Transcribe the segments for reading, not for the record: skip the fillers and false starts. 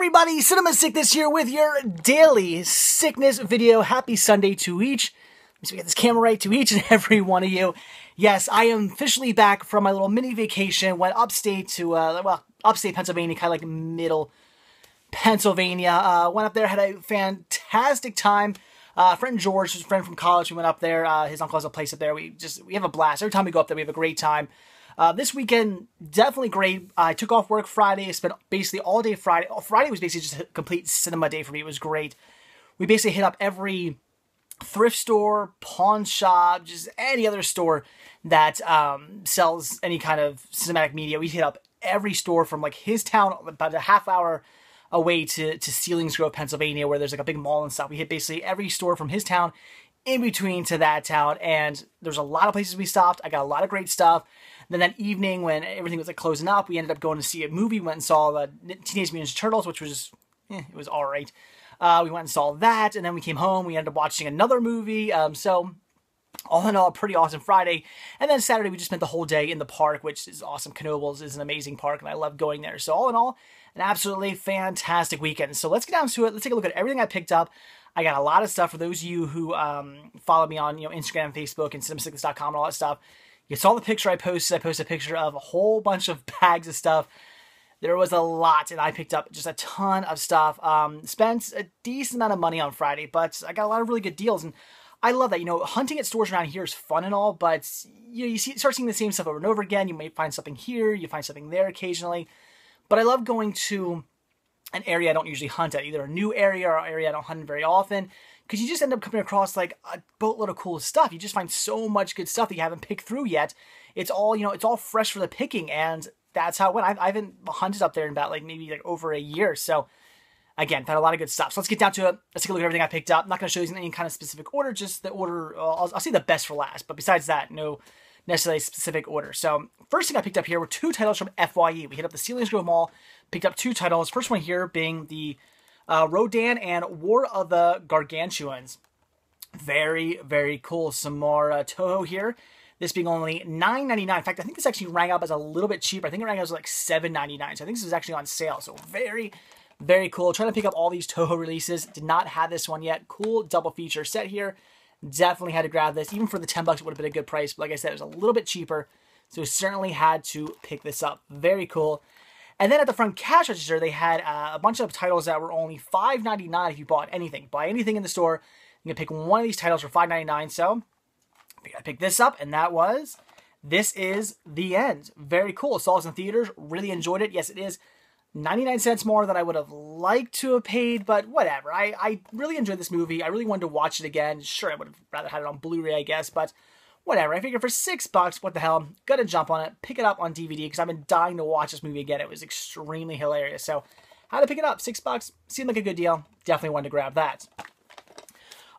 everybody, Cinema Sickness here with your daily sickness video. Happy Sunday to each. Let me get this camera right, to each and every one of you. Yes, I am officially back from my little mini vacation. Went upstate to, upstate Pennsylvania, kind of like middle Pennsylvania. Went up there, had a fantastic time. Friend George, who's a friend from college, we went up there. His uncle has a place up there. We have a blast. Every time we go up there, we have a great time. This weekend, definitely great. I took off work Friday. I spent basically all day Friday. Friday was basically just a complete cinema day for me. It was great. We basically hit up every thrift store, pawn shop, just any other store that sells any kind of cinematic media. We hit up every store from like his town, about a half hour away to Selinsgrove, Pennsylvania, where there's like a big mall and stuff. We hit basically every store from his town in between to that town, and there's a lot of places we stopped. I got a lot of great stuff. Then that evening, when everything was like closing up, we ended up going to see a movie. Went and saw the Teenage Mutant Ninja Turtles, which was, it was all right. We went and saw that, and then we came home. We ended up watching another movie. So all in all, a pretty awesome Friday. And then Saturday, we just spent the whole day in the park, which is awesome. Knoebels is an amazing park, and I love going there. So all in all, an absolutely fantastic weekend. So let's get down to it. Let's take a look at everything I picked up. I got a lot of stuff for those of you who follow me on Instagram, Facebook, and cinemasickness.com and all that stuff. You saw the picture I posted. I posted a picture of a whole bunch of bags of stuff. There was a lot, and I picked up just a ton of stuff. Spent a decent amount of money on Friday, but I got a lot of really good deals, and I love that. Hunting at stores around here is fun and all, but you start seeing the same stuff over and over again. You may find something here, you find something there occasionally, but I love going to an area I don't usually hunt at, either a new area or an area I don't hunt very often, because you just end up coming across like a boatload of cool stuff. You just find so much good stuff that you haven't picked through yet. It's all, it's all fresh for the picking, and that's how it went. I haven't hunted up there in about maybe over a year. So again, found a lot of good stuff. So let's get down to it. Let's take a look at everything I picked up. I'm not going to show you in any kind of specific order, just the order. I'll say the best for last, but besides that, no necessarily specific order. So first thing I picked up here were two titles from FYE. We hit up the Selinsgrove Mall, picked up two titles. First one here being the Rodan and War of the Gargantuans. Very, very cool. Some more Toho here. This being only $9.99. In fact, I think this actually rang up as a little bit cheaper. I think it rang up as like $7.99. So I think this is actually on sale. So very, very cool. Trying to pick up all these Toho releases. Did not have this one yet. Cool double feature set here. Definitely had to grab this. Even for the $10, it would have been a good price. But like I said, it was a little bit cheaper. So certainly had to pick this up. Very cool. And then at the front cash register, they had a bunch of titles that were only $5.99 if you bought anything. Buy anything in the store, you can pick one of these titles for $5.99. So I picked this up, and that was This Is the End. Very cool. Saw this in theaters. Really enjoyed it. Yes, it is 99 cents more than I would have liked to have paid, but whatever. I really enjoyed this movie. I really wanted to watch it again. Sure, I would have rather had it on Blu-ray, I guess, but whatever. I figured for $6, what the hell, gonna jump on it, pick it up on DVD, because I've been dying to watch this movie again. It was extremely hilarious. So, how to pick it up? $6, seemed like a good deal. Definitely wanted to grab that.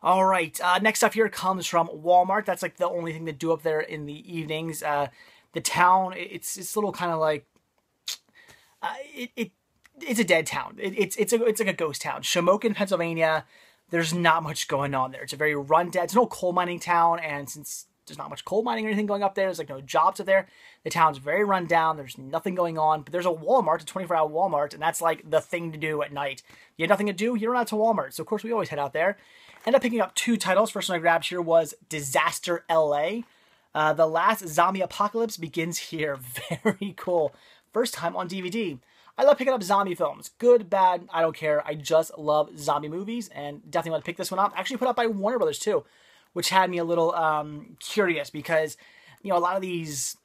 All right, next up here comes from Walmart. That's like the only thing to do up there in the evenings. The town, it's a little kind of like, it's a dead town. It's like a ghost town. Shamokin, Pennsylvania. There's not much going on there. It's a very run-down. It's an old coal mining town, and since there's not much coal mining or anything going up there, there's like no jobs up there. The town's very run down. There's nothing going on, but there's a Walmart, a 24-hour Walmart, and that's like the thing to do at night. You have nothing to do, you run out to Walmart. So of course we always head out there. Ended up picking up two titles. First one I grabbed here was Disaster LA. The Last Zombie Apocalypse Begins Here. Very cool. First time on DVD. I love picking up zombie films. Good, bad, I don't care. I just love zombie movies, and definitely want to pick this one up. Actually put out by Warner Brothers too, which had me a little curious, because a lot of these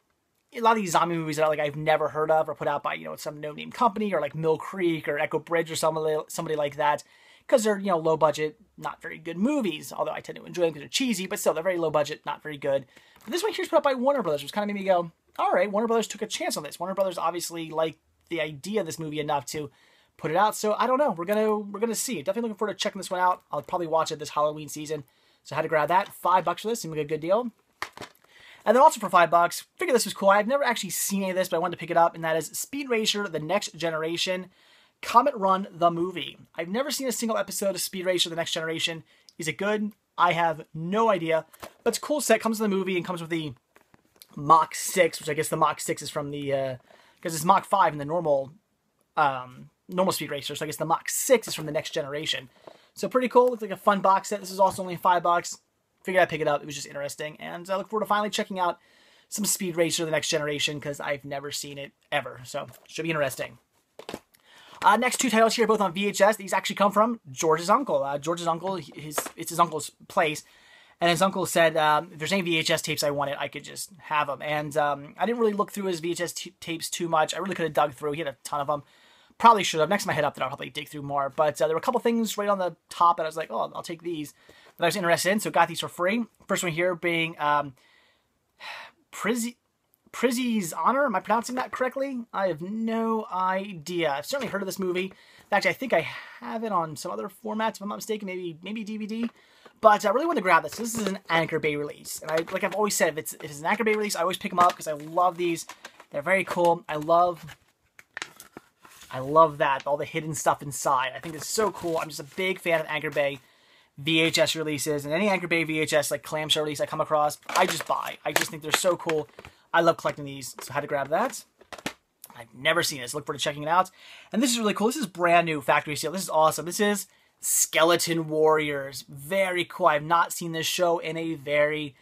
zombie movies that I've never heard of are put out by some no-name company, or like Mill Creek or Echo Bridge or somebody like that, because they're low budget, not very good movies. Although I tend to enjoy them because they're cheesy, but still they're very low budget, not very good. But this one here's put out by Warner Brothers, which kind of made me go, all right, Warner Brothers took a chance on this. Warner Brothers obviously liked the idea of this movie enough to put it out. So I don't know. We're gonna see. Definitely looking forward to checking this one out. I'll probably watch it this Halloween season. So I had to grab that. $5 for this. Seemed like a good deal. And then also for $5, figured this was cool. I've never actually seen any of this, but I wanted to pick it up, and that is Speed Racer: The Next Generation, Comet Run the Movie. I've never seen a single episode of Speed Racer: The Next Generation. Is it good? I have no idea. But it's a cool set. Comes with the movie and comes with the Mach 6, which I guess the Mach 6 is from the, because it's Mach 5 in the normal normal Speed Racer. So I guess the Mach 6 is from the next generation. So pretty cool. Looks like a fun box set. This is also only $5. Figured I'd pick it up. It was just interesting. And I look forward to finally checking out some Speed Racer the next generation because I've never seen it ever. So should be interesting. Next two titles here, both on VHS. These actually come from George's uncle. George's uncle, it's his uncle's place. And his uncle said, if there's any VHS tapes I wanted, I could just have them. And I didn't really look through his VHS tapes too much. I really could have dug through. He had a ton of them. Probably should have. Next to my head up, then I'll probably dig through more. But there were a couple things right on the top that I was like, oh, I'll take these that I was interested in. So got these for free. First one here being Prizzy's Honor. Am I pronouncing that correctly? I have no idea. I've certainly heard of this movie. Actually, I think I have it on some other formats, if I'm not mistaken, maybe DVD. But I really wanted to grab this. This is an Anchor Bay release. And like I've always said, if it's an Anchor Bay release, I always pick them up because I love these. They're very cool. I love that, all the hidden stuff inside. I think it's so cool. I'm just a big fan of Anchor Bay VHS releases. And any Anchor Bay VHS, like clamshell release I come across, I just buy. I just think they're so cool. I love collecting these, so I had to grab that. I've never seen this. Look forward to checking it out. And this is really cool. This is brand new factory seal. This is awesome. This is Skeleton Warriors. Very cool. I've not seen this show in a very,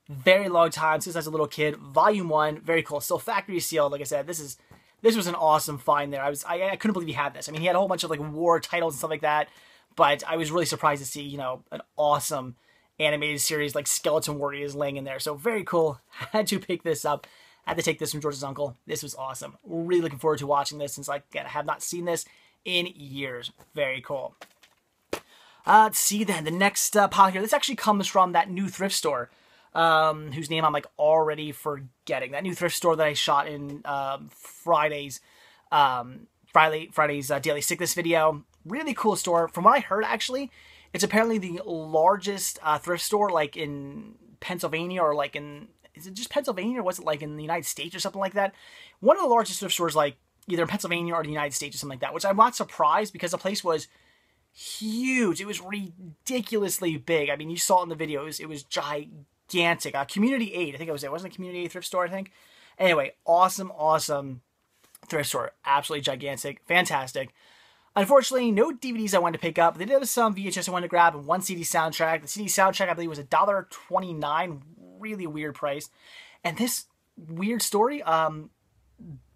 very long time, since I was a little kid. Volume 1. Very cool. Still factory sealed. Like I said, this was an awesome find there. I couldn't believe he had this. I mean, he had a whole bunch of like war titles and stuff like that, but I was really surprised to see, you know, an awesome animated series like Skeleton Warriors laying in there. So very cool. Had to pick this up. Had to take this from George's uncle. This was awesome. Really looking forward to watching this since, like, again, I have not seen this in years. Very cool. Let's see then. The next pile here. This actually comes from that new thrift store, whose name I'm like already forgetting. That new thrift store that I shot in Friday's Daily Sickness video. Really cool store. From what I heard, actually, it's apparently the largest thrift store, like in Pennsylvania, or like in, is it just Pennsylvania, or was it like in the United States or something like that? One of the largest thrift stores, like either in Pennsylvania or the United States or something like that, which I'm not surprised because the place was huge. It was ridiculously big. I mean, you saw it in the videos. It was gigantic. Community 8, I think it was. It wasn't a Community 8 thrift store, I think. Anyway, awesome thrift store. Absolutely gigantic. Fantastic. Unfortunately, no DVDs I wanted to pick up. They did have some VHS I wanted to grab and one CD soundtrack. The CD soundtrack, I believe, was $1.29. Really weird price. And this weird story,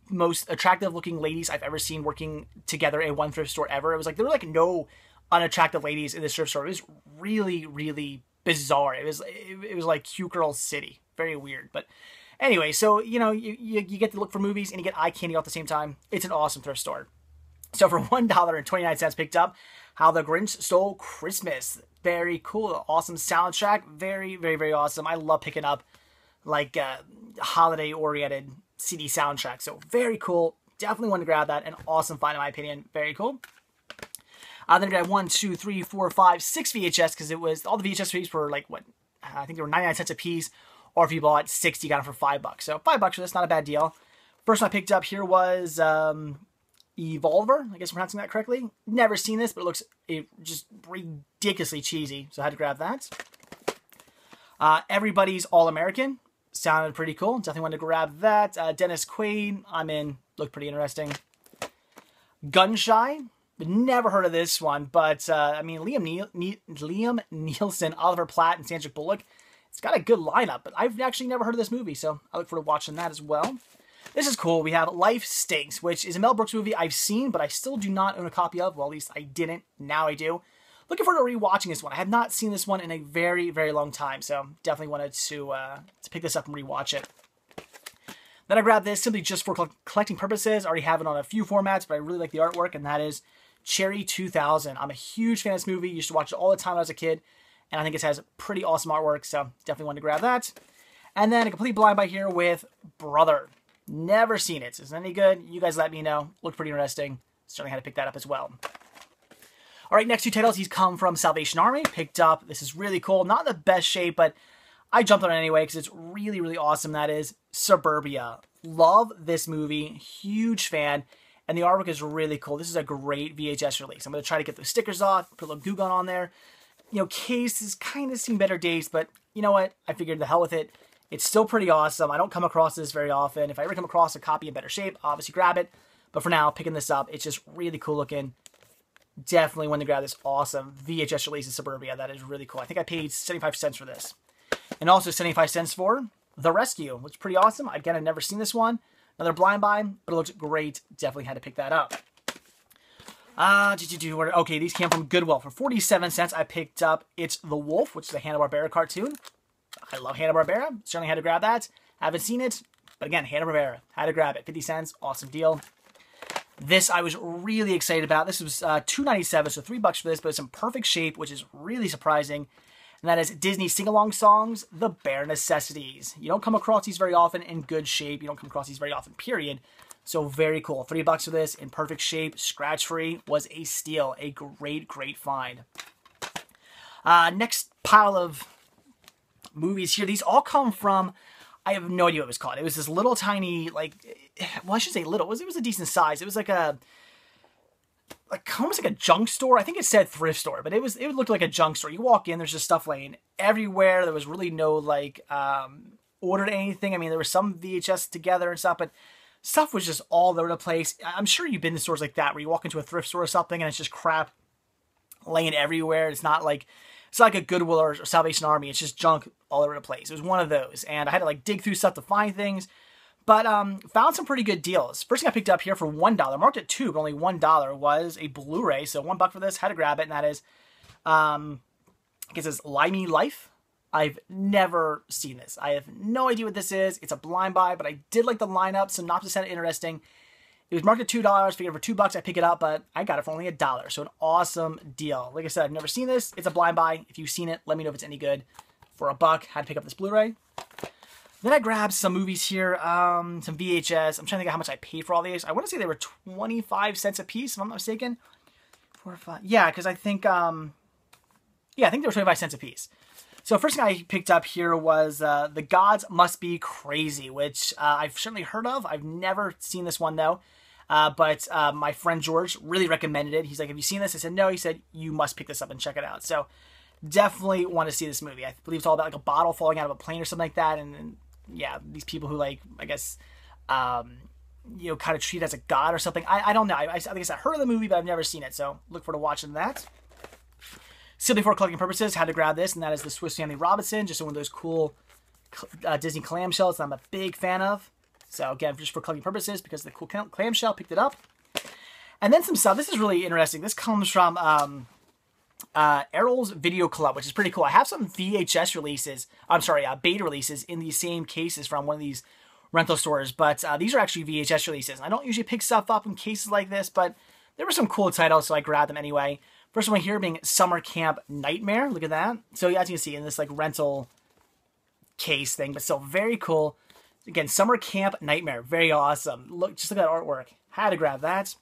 most attractive looking ladies I've ever seen working together in one thrift store ever. It was like, there were like no unattractive ladies in this thrift store. It was really, really bizarre. It was like Cute Girl City. Very weird. But anyway, so, you know, you get to look for movies and you get eye candy all at the same time. It's an awesome thrift store. So for $1.29 picked up How the Grinch Stole Christmas. Very cool. Awesome soundtrack. Very, very, very awesome. I love picking up like holiday-oriented CD soundtrack. So very cool. Definitely want to grab that. An awesome find in my opinion. Very cool. Then I grabbed 1, 2, 3, 4, 5, 6 VHS because it was, all the VHS tapes were like, what, I think they were 99 cents a piece. Or if you bought 6, you got them for $5. So $5 for this, not a bad deal. First one I picked up here was Evolver. I guess I'm pronouncing that correctly. Never seen this, but it looks just ridiculously cheesy. So I had to grab that. Everybody's All-American. Sounded pretty cool. Definitely wanted to grab that. Dennis Quaid. I'm in. Looked pretty interesting. Gunshy. Never heard of this one, but I mean, Liam Neeson, Oliver Platt, and Sandra Bullock. It's got a good lineup, but I've actually never heard of this movie, so I look forward to watching that as well. This is cool. We have Life Stinks, which is a Mel Brooks movie I've seen, but I still do not own a copy of. Well, at least I didn't. Now I do. Looking forward to rewatching this one. I have not seen this one in a very, very long time, so definitely wanted to pick this up and rewatch it. Then I grabbed this simply just for collecting purposes. I already have it on a few formats, but I really like the artwork, and that is Cherry 2000. I'm a huge fan of this movie. Used to watch it all the time when I was a kid, and I think it has pretty awesome artwork, so definitely wanted to grab that. And then a complete blind buy here with Brother. Never seen it. Is it any good? You guys let me know. Looked pretty interesting. Certainly had to pick that up as well. All right, next two titles. These come from Salvation Army. Picked up. This is really cool. Not in the best shape, but I jumped on it anyway because it's really, really awesome. That is Suburbia. Love this movie. Huge fan. And the artwork is really cool. This is a great VHS release. I'm going to try to get those stickers off. Put a little glue gun on there. You know, case has kind of seen better days, but you know what? I figured the hell with it. It's still pretty awesome. I don't come across this very often. If I ever come across a copy in better shape, I'll obviously grab it. But for now, picking this up, it's just really cool looking. Definitely want to grab this awesome VHS release of Suburbia. That is really cool. I think I paid 75 cents for this. And also 75 cents for The Rescue, which is pretty awesome. Again, I've never seen this one. Another blind buy, but it looks great. Definitely had to pick that up. Okay, these came from Goodwill. For 47 cents, I picked up It's the Wolf, which is a Hanna-Barbera cartoon. I love Hanna-Barbera. Certainly had to grab that. Haven't seen it, but again, Hanna-Barbera. Had to grab it. 50 cents. Awesome deal. This I was really excited about. This was $2.97, so $3 for this, but it's in perfect shape, which is really surprising. And that is Disney Sing-Along Songs, The Bare Necessities. You don't come across these very often in good shape. You don't come across these very often, period. So very cool. $3 for this, in perfect shape, scratch-free, was a steal. A great, great find. Next pile of movies here. These all come from, I have no idea what it was called. It was this little tiny, like, well, I should say little. It was a decent size. It was like almost like a junk store. I think it said thrift store, but it looked like a junk store. You walk in, there's just stuff laying everywhere. There was really no like ordered anything. I mean, there was some VHS together and stuff, but stuff was just all over the place. I'm sure you've been to stores like that where you walk into a thrift store or something and it's just crap laying everywhere. It's not like a Goodwill or Salvation Army. It's just junk all over the place. It was one of those, and I had to like dig through stuff to find things. But found some pretty good deals. First thing I picked up here for $1, marked at $2, but only $1, was a Blu-ray. So $1 for this, had to grab it, and that is, I guess it's Limey Life. I've never seen this. I have no idea what this is. It's a blind buy, but I did like the lineup. Synopsis sounded interesting. It was marked at $2. Figured for $2 I pick it up, but I got it for only $1. So an awesome deal. Like I said, I've never seen this. It's a blind buy. If you've seen it, let me know if it's any good. For $1, had to pick up this Blu-ray. Then I grabbed some movies here, some VHS. I'm trying to think of how much I paid for all these. I want to say they were 25 cents a piece, if I'm not mistaken. 4 or 5. Yeah, because I think, I think they were 25 cents a piece. So first thing I picked up here was The Gods Must Be Crazy, which I've certainly heard of. I've never seen this one, though. But my friend George really recommended it. He's like, have you seen this? I said, no. He said, you must pick this up and check it out. So definitely want to see this movie. I believe it's all about like a bottle falling out of a plane or something like that. And yeah, these people who like, I guess, kind of treat it as a god or something. I don't know. I think I heard of the movie, but I've never seen it. So look forward to watching that. Simply for collecting purposes, had to grab this, and that is the Swiss Family Robinson, just one of those cool Disney clamshells that I'm a big fan of. So again, just for collecting purposes, because of the cool clamshell, picked it up. And then some stuff. This is really interesting. This comes from Errol's Video Club, which is pretty cool. I have some VHS releases, beta releases in these same cases from one of these rental stores, but these are actually VHS releases. I don't usually pick stuff up in cases like this, but there were some cool titles, so I grabbed them anyway. First one here being Summer Camp Nightmare. Look at that. So as you can see in this like rental case thing, but still very cool. Again, Summer Camp Nightmare. Very awesome. Just look at that artwork. Had to grab that.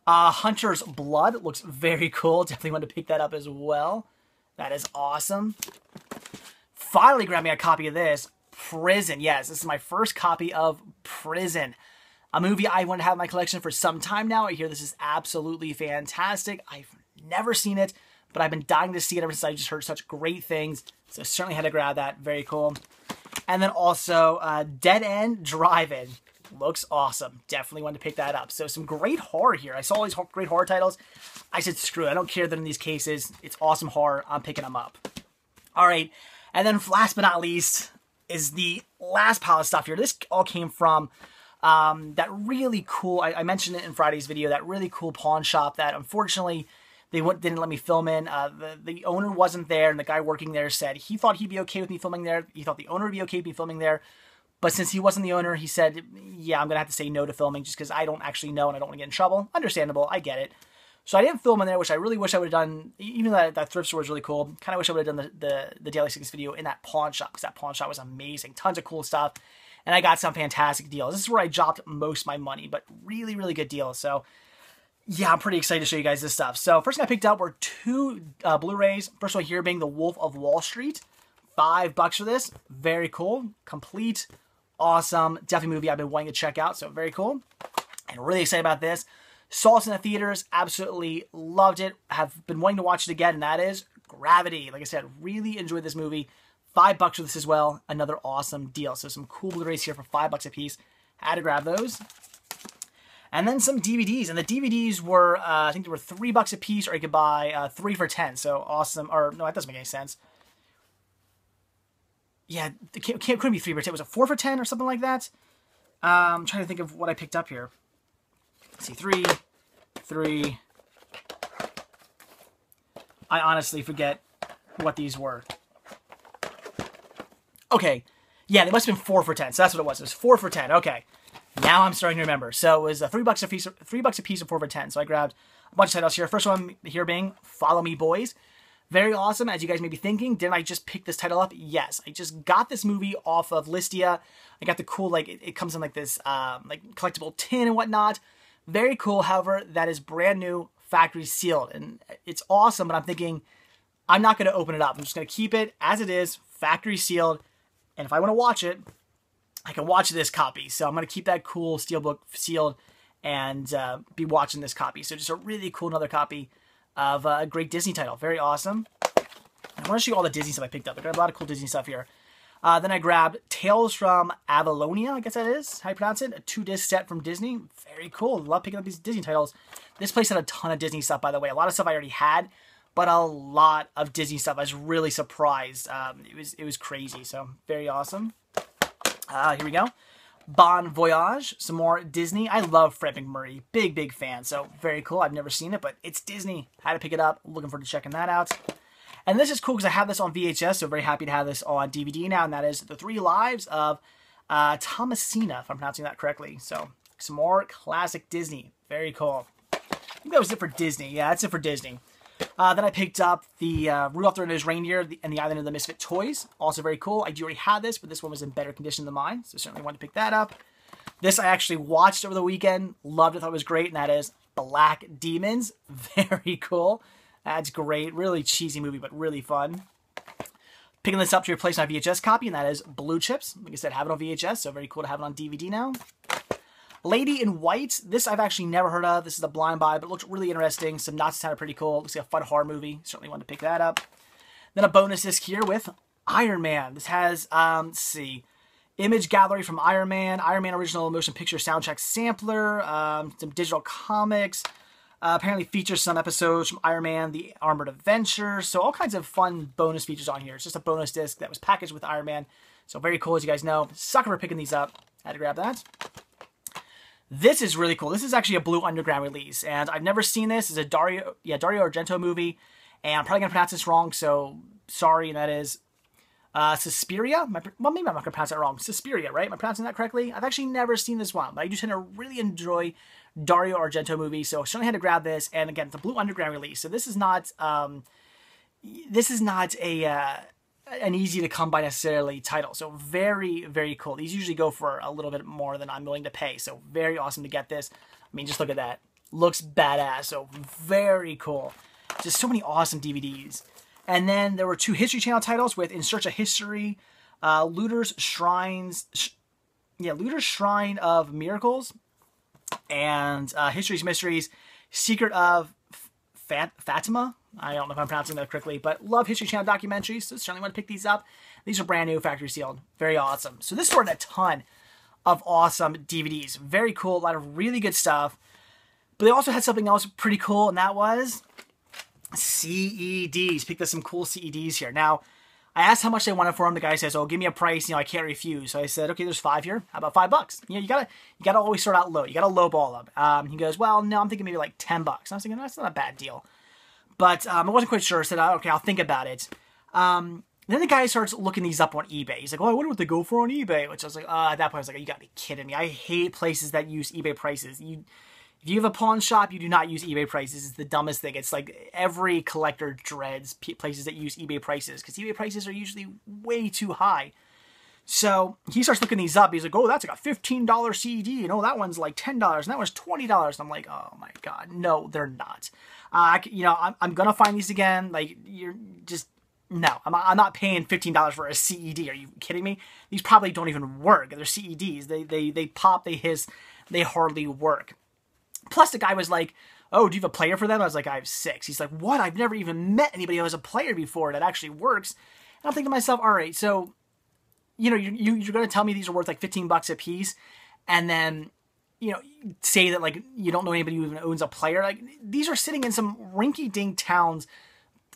Hunter's Blood looks very cool. Definitely want to pick that up as well. That is awesome. Finally grabbing a copy of this. Prison. Yes, this is my first copy of Prison. A movie I want to have in my collection for some time now. I hear this is absolutely fantastic. I've never seen it, but I've been dying to see it ever since I just heard such great things. So certainly had to grab that. Very cool. And then also Dead End Drive-In. Looks awesome. Definitely want to pick that up. So some great horror here. I saw all these great horror titles. I said, screw it. I don't care that in these cases. It's awesome horror. I'm picking them up. All right. And then last but not least is the last pile of stuff here. This all came from that really cool, I mentioned it in Friday's video, that really cool pawn shop that unfortunately they didn't let me film in. The owner wasn't there, and the guy working there said he thought he'd be okay with me filming there. He thought the owner would be okay with me filming there. But since he wasn't the owner, he said, yeah, I'm going to have to say no to filming just because I don't actually know and I don't want to get in trouble. Understandable. I get it. So I didn't film in there, which I really wish I would have done. Even though that thrift store was really cool. Kind of wish I would have done the Daily Sickness video in that pawn shop because that pawn shop was amazing. Tons of cool stuff. And I got some fantastic deals. This is where I dropped most of my money, but really, really good deals. So yeah, I'm pretty excited to show you guys this stuff. So first thing I picked up were 2 Blu-rays. First one here being The Wolf of Wall Street. $5 for this. Very cool. Complete. Awesome. Definitely a movie I've been wanting to check out. So very cool. And really excited about this. Saw this in the theaters. Absolutely loved it. Have been wanting to watch it again. And that is Gravity. Like I said, really enjoyed this movie. $5 for this as well. Another awesome deal. So some cool Blu-rays here for $5 a piece. Had to grab those. And then some DVDs, and the DVDs were, I think they were $3 a piece, or you could buy 3 for $10. So awesome. Or no, that doesn't make any sense. Yeah, it couldn't be 3 for $10. Was it 4 for $10 or something like that? I'm trying to think of what I picked up here. Let's see, 3. I honestly forget what these were. Okay, yeah, they must have been 4 for $10. So that's what it was. It was 4 for $10. Okay. Now I'm starting to remember. So it was $3 a piece, $3 a piece of 4 for $10. So I grabbed a bunch of titles here. First one here being Follow Me Boys. Very awesome. As you guys may be thinking, didn't I just pick this title up? Yes, I just got this movie off of Listia. I got the cool, like, it comes in like this like collectible tin and whatnot. Very cool. However, that is brand new, factory sealed, and it's awesome. But I'm thinking, I'm not going to open it up. I'm just going to keep it as it is, factory sealed. And if I want to watch it, I can watch this copy. So I'm going to keep that cool steelbook sealed and be watching this copy. So just a really cool another copy of a great Disney title. Very awesome. I want to show you all the Disney stuff I picked up. I got a lot of cool Disney stuff here. Then I grabbed Tales from Avalonia, I guess that is how you pronounce it. A 2-disc set from Disney. Very cool. Love picking up these Disney titles. This place had a ton of Disney stuff, by the way. A lot of stuff I already had, but a lot of Disney stuff. I was really surprised. It was crazy. So very awesome. Here we go. Bon Voyage, some more Disney. I love Fred McMurray. Big fan. So very cool. I've never seen it, but it's Disney. Had to pick it up. Looking forward to checking that out. And this is cool because I have this on VHS, so very happy to have this on DVD now, and that is The 3 Lives of Thomasina, if I'm pronouncing that correctly. So some more classic Disney. Very cool. I think that was it for Disney. Yeah, that's it for Disney. Then I picked up the Rudolph the Red-Nosed Reindeer and the Island of the Misfit Toys. Also very cool. I do already have this, but this one was in better condition than mine, so certainly wanted to pick that up. This I actually watched over the weekend. Loved it. Thought it was great, and that is Black Demons. Very cool. That's great. Really cheesy movie, but really fun. Picking this up to replace my VHS copy, and that is Blue Chips. Like I said, have it on VHS, so very cool to have it on DVD now. Lady in White. This I've actually never heard of. This is a blind buy, but it looks really interesting. Some knots sounded pretty cool. Looks like a fun horror movie. Certainly wanted to pick that up. Then a bonus disc here with Iron Man. This has, let's see, image gallery from Iron Man original motion picture soundtrack sampler, some digital comics. Apparently features some episodes from Iron Man, The Armored Adventure. So all kinds of fun bonus features on here. It's just a bonus disc that was packaged with Iron Man. So very cool, as you guys know. Sucker for picking these up. Had to grab that. This is really cool. This is actually a Blue Underground release, and I've never seen this. It's a Dario Argento movie, and I'm probably going to pronounce this wrong, so sorry, and that is Suspiria? Well, maybe I'm not going to pronounce that wrong. Suspiria, right? Am I pronouncing that correctly? I've actually never seen this one, but I do tend to really enjoy Dario Argento movies, so I certainly had to grab this, and again, it's a Blue Underground release, so this is not an easy to come by necessarily title. So very cool. These usually go for a little bit more than I'm willing to pay. So very awesome to get this. I mean, just look at that. Looks badass. So very cool. Just so many awesome DVDs. And then there were 2 History Channel titles with In Search of History, Looter's Shrine of Miracles, and History's Mysteries, Secret of Fatima. I don't know if I'm pronouncing that correctly, but love History Channel documentaries, so certainly want to pick these up. These are brand new, factory sealed. Very awesome. So this stored a ton of awesome DVDs. Very cool, a lot of really good stuff. But they also had something else pretty cool, and that was CEDs. Picked up some cool CEDs here. Now, I asked how much they wanted for them. The guy says, "Oh, give me a price. You know, I can't refuse." So I said, "Okay, there's 5 here. How about $5?" You know, you gotta always start out low. You gotta lowball them. He goes, "Well, no, I'm thinking maybe like $10." I was thinking, that's not a bad deal. But I wasn't quite sure. I said, okay, I'll think about it. Then the guy starts looking these up on eBay. He's like, "Oh, I wonder what they go for on eBay." Which I was like, at that point, I was like, "You gotta be kidding me." I hate places that use eBay prices. If you have a pawn shop, you do not use eBay prices. It's the dumbest thing. It's like every collector dreads places that use eBay prices, because eBay prices are usually way too high. So he starts looking these up. He's like, "Oh, that's like a $15 CD. You know, that one's like $10, and that one's $20. And I'm like, "Oh my God, no, they're not." You know, I'm gonna find these again. Like, you're just no. I'm not paying $15 for a CED. Are you kidding me? These probably don't even work. They're CEDs. They pop. They hiss. They hardly work. Plus, the guy was like, "Oh, do you have a player for them?" I was like, "I have 6. He's like, "What? I've never even met anybody who has a player before that actually works." And I'm thinking to myself, all right, so, you know, you're going to tell me these are worth like $15 a piece, and then you know, say that like you don't know anybody who even owns a player. Like these are sitting in some rinky-dink towns,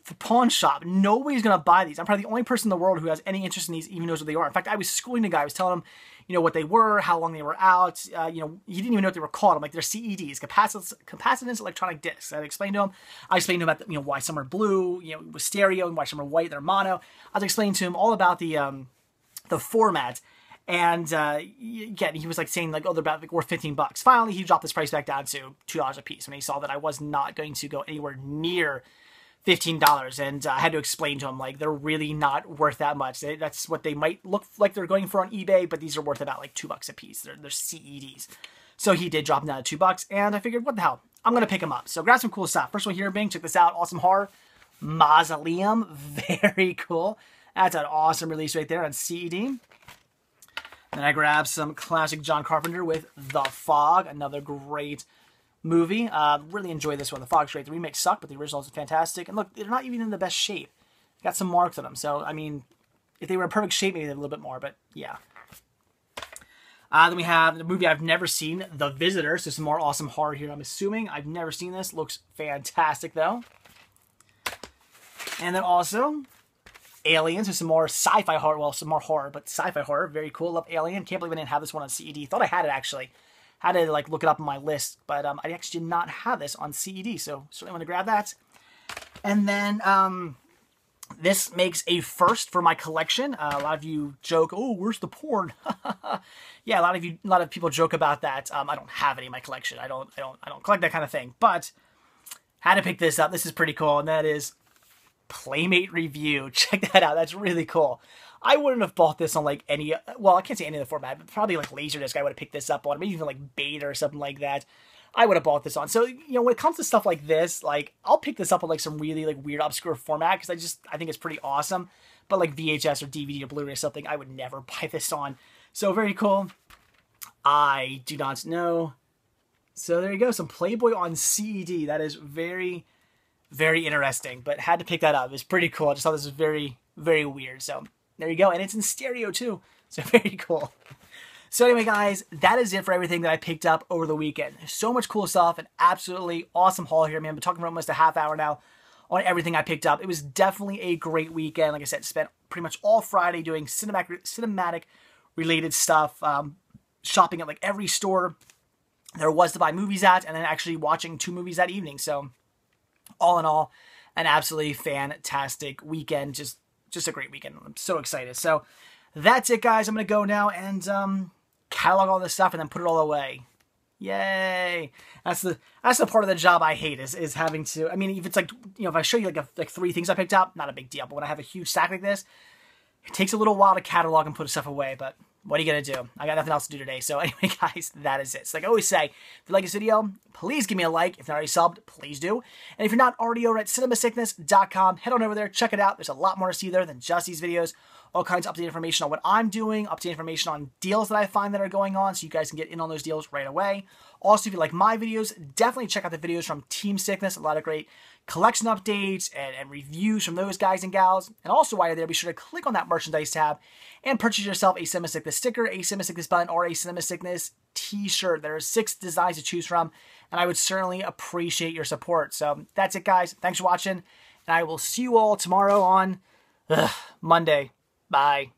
the pawn shop. Nobody's gonna buy these. I'm probably the only person in the world who has any interest in these, even knows what they are. In fact, I was schooling the guy. I was telling him, you know, what they were, how long they were out. You know, he didn't even know what they were called. I'm like, they're CEDs, capacitance electronic discs. I explained to him. I explained to him about, you know, why some are blue, you know, with stereo, and why some are white, they're mono. I was explaining to him all about the format. And again, he was like saying like, oh, they're about like worth $15. Finally, he dropped this price back down to $2 a piece when he saw that I was not going to go anywhere near $15. And I had to explain to him like they're really not worth that much. That's what they might look like they're going for on eBay, but these are worth about like $2 a piece. They're CEDs. So he did drop them down to $2, and I figured, what the hell? I'm gonna pick them up. So grab some cool stuff. First one here, Bing, check this out. Awesome Horror Mausoleum, very cool. That's an awesome release right there on CED. Then I grabbed some classic John Carpenter with The Fog, another great movie. Really enjoyed this one. The Fog's great. The remake sucked, but the original is fantastic. And look, they're not even in the best shape. Got some marks on them. So, I mean, if they were in perfect shape, maybe they'd have a little bit more, but yeah. Then we have the movie I've never seen, The Visitor. So some more awesome horror here, I'm assuming. I've never seen this. Looks fantastic, though. And then also Aliens, with some more sci-fi horror. Well, some more horror, but sci-fi horror. Very cool. Love Alien. Can't believe I didn't have this one on CED. Thought I had it, actually. Had to, like, look it up on my list, but I actually did not have this on CED, so certainly want to grab that. And then this makes a first for my collection. A lot of you joke, oh, where's the porn? Yeah, a lot of people joke about that. I don't have any in my collection. I don't collect that kind of thing, but had to pick this up. This is pretty cool, and that is Playmate Review. Check that out. That's really cool. I wouldn't have bought this on like any, well, I can't say any of the format, but probably like Laserdisc I would have picked this up on, maybe even like Beta or something like that. I would have bought this on. So, you know, when it comes to stuff like this, like I'll pick this up on like some really like weird obscure format because I think it's pretty awesome. But like VHS or DVD or Blu-ray or something, I would never buy this on. So very cool. I do not know. So there you go. Some Playboy on CED. That is very, very interesting, but had to pick that up. It's pretty cool. I just thought this was very, very weird. So there you go. And it's in stereo too. So very cool. So anyway, guys, that is it for everything that I picked up over the weekend. So much cool stuff and absolutely awesome haul here, man. I've been talking for almost a half hour now on everything I picked up. It was definitely a great weekend. Like I said, spent pretty much all Friday doing cinematic related stuff, shopping at like every store there was to buy movies at, and then actually watching 2 movies that evening. So all in all, an absolutely fantastic weekend. Just a great weekend. I'm so excited. So that's it, guys. I'm going to go now and catalog all this stuff and then put it all away. Yay. That's the part of the job I hate is having to, I mean, if it's like, you know, if I show you like 3 things I picked up, not a big deal. But when I have a huge stack like this, it takes a little while to catalog and put stuff away, but what are you going to do? I got nothing else to do today. So anyway, guys, that is it. So like I always say, if you like this video, please give me a like. If you're not already subbed, please do. And if you're not already over at cinemasickness.com, head on over there, check it out. There's a lot more to see there than just these videos. All kinds of updated information on what I'm doing, updated information on deals that I find that are going on, so you guys can get in on those deals right away. Also, if you like my videos, definitely check out the videos from Team Sickness. A lot of great collection updates and reviews from those guys and gals. And also, while you're there, be sure to click on that merchandise tab and purchase yourself a Cinema Sickness sticker, a Cinema Sickness button, or a Cinema Sickness t-shirt. There are 6 designs to choose from, and I would certainly appreciate your support. So that's it, guys. Thanks for watching, and I will see you all tomorrow on Monday. Bye.